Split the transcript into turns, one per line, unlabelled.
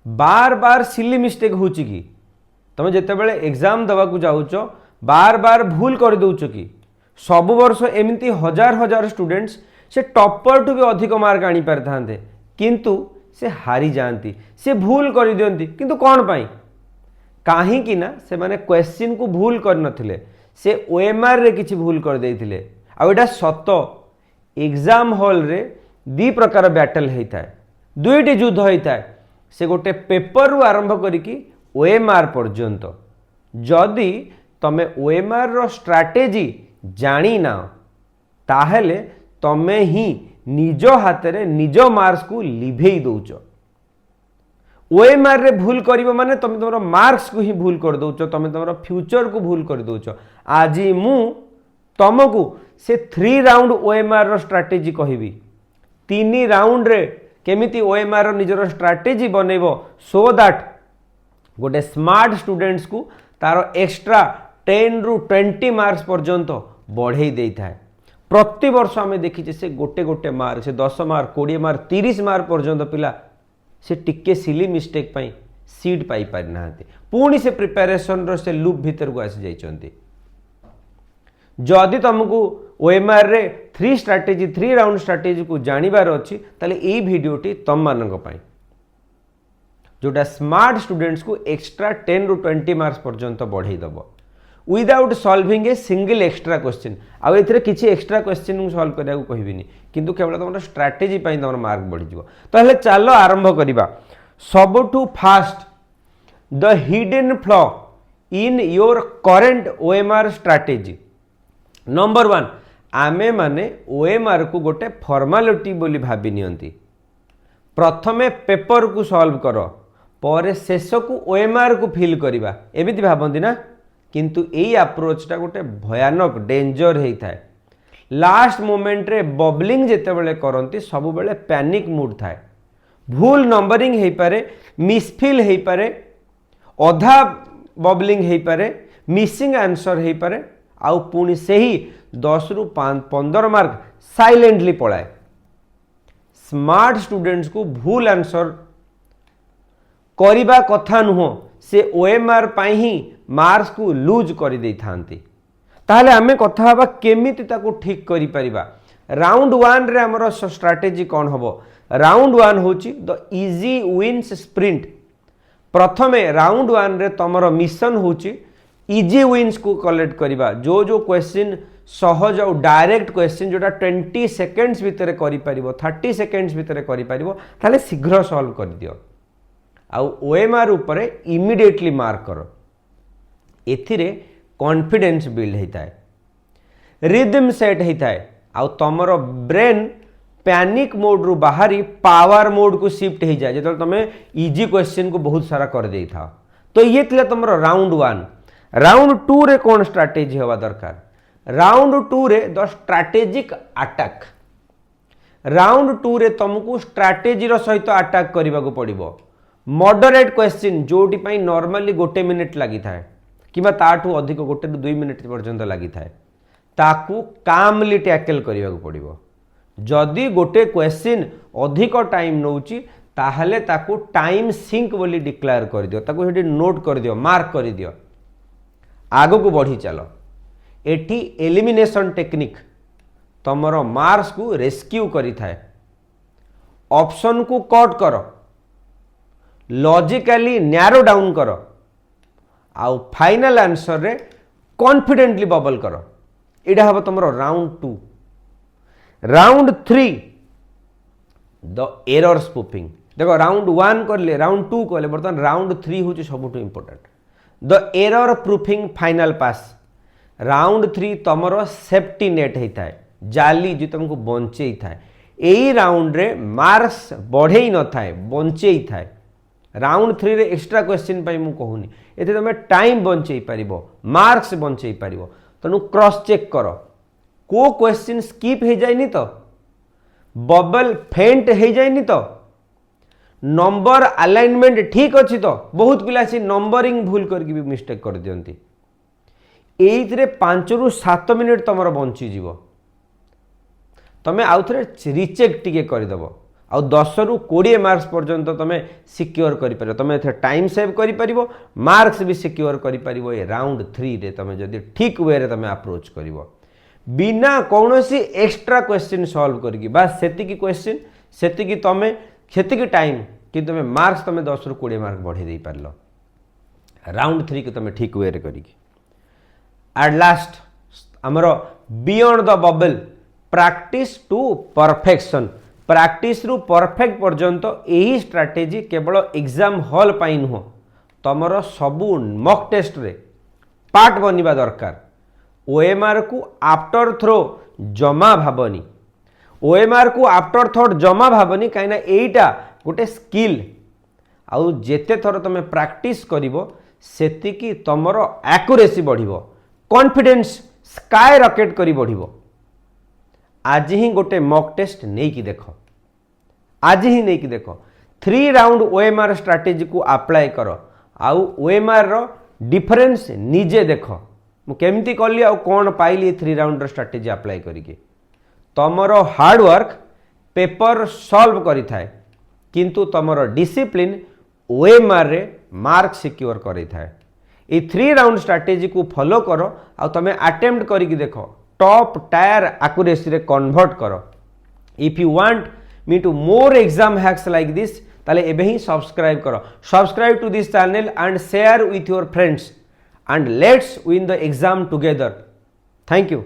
बार बार silly mistake हो कि तुम जिते बड़े एग्जाम दवा को जाऊच बार बार भूल कर दौच कि सब वर्ष एमती हजार हजार स्टूडेंट्स से टॉपर टू भी अधिक मार्क आनी पारि थांते किंतु से हारी जाती से भूल कर दियंती किंतु कौन पाई कहीं ना से माने क्वेश्चन को भूल कर नथिले से ओएमआर रे किछि भूल कर देथिले आ एटा सत एग्जाम हॉल रे दी प्रकार बैटल होता है दुईटी युद्ध होता है से गोटे पेपर रु आरंभ करिकी ओएमआर पर्यंत जदि तमे ओएमआर रो स्ट्रैटेजी जानी ना ताहेले तमे ही निज हाथ रे निज मार्क्स को लिभेई दौच ओएमआर रे भूल करिबो माने तमे तमरो मार्क्स को ही भूल कर दौच तमे तमरो फ्यूचर को भूल कर दौच आज मु तुमको से 3 राउंड ओएमआर रो स्ट्रैटेजी कहबी 3 राउंड रे केमिति ओएमआर रो निजर स्ट्रैटेजी बनेबो सो दैट गोटे स्मार्ट स्टूडेंट्स को तार एक्स्ट्रा 10 रु 20 मार्क्स पर्यंत बढ़े दे थाए प्रति वर्ष आम देखीचे से गोटे गोटे मार्क से 10 मार्क 20 मार्क 30 मार्क पर्यंत पिला से टिके सिली मिस्टेक पाई सीट पाई पारि नाहांती पुणी से प्रिपरेशन रो से लूप भीतर को आसी जाइचंती जदि तुमको ओएमआर रे 3 स्ट्रैटेजी 3 राउंड स्ट्रैटेजी को जानिबार अछि ताले एई वीडियोटी तम मानक पाई जोटा स्मार्ट स्टूडेंट्स को एक्स्ट्रा 10 रु 20 मार्क्स पर्यंत बढ़ई दबो without solving a single extra question आउ एथिरे किछि एक्स्ट्रा क्वेश्चन मु सॉल्व करिया को कहबिनी किंतु केवल तुम स्ट्रैटेजी पाई तुम मार्क बढ़ी जिवो तो हेले चलो आरंभ करिबा सबटू first the hidden flaw in your current OMR strategy number 1 आमे माने ओएमआर को गोटे फॉर्मालिटी बोली भाबी नियंती प्रथमे पेपर को सॉल्व करो पर शेष को ओएमआर को फिल करिबा एमिति भाबंती ना किंतु एई अप्रोचटा गोटे भयानक डेंजर होता है लास्ट मोमेंट रे बबलिंग जेते बेले करंती सब बेले पैनिक मूड थाए भूल नंबरिंग हो पारे मिसफिल हो पारे अधा बबलिंग हो पारे मिसिंग आंसर हो पारे आउ पुणी से ही 10 रु 15 मार्क साइलेंटली पलाए स्मार्ट स्टूडेंट्स को भूल आंसर करिबा कथा नुह से ओएमआर पाई ही मार्क्स को लूज कर दे थांती ताहले आमे कथा हबा केमिति ताको ठीक करि परिबा राउंड 1 रे हमर स्ट्रैटेजी कोन हबो राउंड 1 होची द इजी विन्स स्प्रिंट प्रथमे राउंड 1 रे तमरो मिशन होची इजी विन्स को कलेक्ट करिबा जो जो क्वेश्चन सहज और डायरेक्ट क्वेश्चन जोटा 20 सेकेंड्स भितर करि परिबो 30 सेकेंड्स भितर करि परिबो ताले शीघ्र सॉल्व कर दियो आउ ओएमआर उपरे इमीडिएटली मार्क करो एथिरे कॉन्फिडेंस बिल्ड होता है रिदम सेट होता है आउ तमरो ब्रेन पैनिक मोड रु बाहरी पावर मोड को शिफ्ट हो जाए जो तुम इजी क्वेश्चन को बहुत सारा कर दे था तो ये थिला तमरो राउंड 1 राउंड 2 रे कौन स्ट्रैटेजी हवा दरकार राउंड 2 रे द स्ट्रैटेजिक अटैक राउंड 2 रे तुमको स्ट्रैटेजी रो सहित अटैक करबा को पड़िबो मॉडरेट क्वेश्चन जोटी पई नॉर्मली गोटे मिनिट लगी थाए किबा ताठू अधिक गोटे 2 मिनिट पर्यंत लगी थाए ताकू कामली टैकल करबा को पड़िबो जदि गोटे क्वेश्चन अधिक टाइम नौची ताहले ताकू टाइम सिंक बोली डिक्लेयर कर दियो ताकू हेडी नोट कर दियो मार्क कर दियो आगो को बढ़ी चलो एटी एलिमिनेशन टेक्निक तमरो मार्क्स को रेस्क्यू करी थाए ऑप्शन को कट करो लॉजिकली नैरो डाउन करो आउ फाइनल आंसर रे कॉन्फिडेंटली बबल करो एडा हबो तमरो round 2 round 3 the error proofing देखो राउंड 1 करले राउंड 2 करले बर्तन राउंड 3 होची सबटु important the error proofing final pass round 3 तमरो सेफ्टी नेट होता है जाली जो तुमको बंचई थाए एई राउंड रे मार्क्स बढ़ई न थाए बंचई थाए राउंड 3 रे एक्स्ट्रा क्वेश्चन पाई मु कहूनी एते तुम टाइम बंचई पारिबो मार्क्स बंचई पारिबो तनु क्रॉस चेक करो को क्वेश्चन स्किप हो जाइनी तो बबल फेंट हो जाइनी तो नंबर अलाइनमेंट ठीक अच्छी तो बहुत पिला से नंबरिंग भूल करके भी मिस्टेक कर दियंती एइथरे 5 रु 7 मिनिट तमरो बंची जीवो तमे आउ थरे रिचेक टिके कर दबो आ 10 रु 20 मार्क्स पर्यंत तुम सिक्योर कर तुम ए टाइम सेव कर मार्क्स भी सिक्योर कर ये राउंड 3 रे तुम जदि ठीक वे रे तुम अप्रोच कर बिना कौन एक्स्ट्रा क्वेश्चन सॉल्व करके बस सेतिकी क्वेश्चन सेतिकी तुम सेतिकी टाइम कि तुम मार्क्स तुम 10 रु 20 मार्क बढ़े दे पार राउंड 3 को तुम ठीक वे कर एट लास्ट आमर beyond the bubble practice to perfection practice रु परफेक्ट पर्यंत यही स्ट्रैटेजी केवल एग्जाम हॉल पाई नुह तुमर सबू मॉक टेस्ट रे पार्ट बनवा दरकार ओएमआर को आफ्टर थ्रो जमा भावनी ओएमआर को आफ्टर थॉट जमा भावनी कहीं एटा गोटे स्किल आउ जेते थर तुम प्रैक्टिस करिवो सेतिकी तुमर एक्यूरेसी बढ़िवो कॉन्फिडेंस स्काई रॉकेट करी बढ़िवो आज ही गोटे मॉक टेस्ट नहीं कि देख आज ही नहीं कि देख 3 राउंड ओएमआर स्ट्रैटेजी को अप्लाई कर आउ ओएमआर रो डिफरेंस निजे देख मु केमती कली आ कौन पाइली 3 राउंड स्ट्रैटेजी अप्लाई करिके तमरो हार्डवर्क पेपर सॉल्व करि थाए किंतु तमरो डिसिप्लिन ओएमआर रे मार्क सिक्योर करि थाए ये 3 राउंड स्ट्रैटेजी को फॉलो करो आ तमे अटेम्प्ट करिक देखो टॉप टायर एक्यूरेसी रे कन्वर्ट करो if you want me to more exam hacks like this ताले एबे ही subscribe to this channel and share with your friends and let's win the exam together thank you.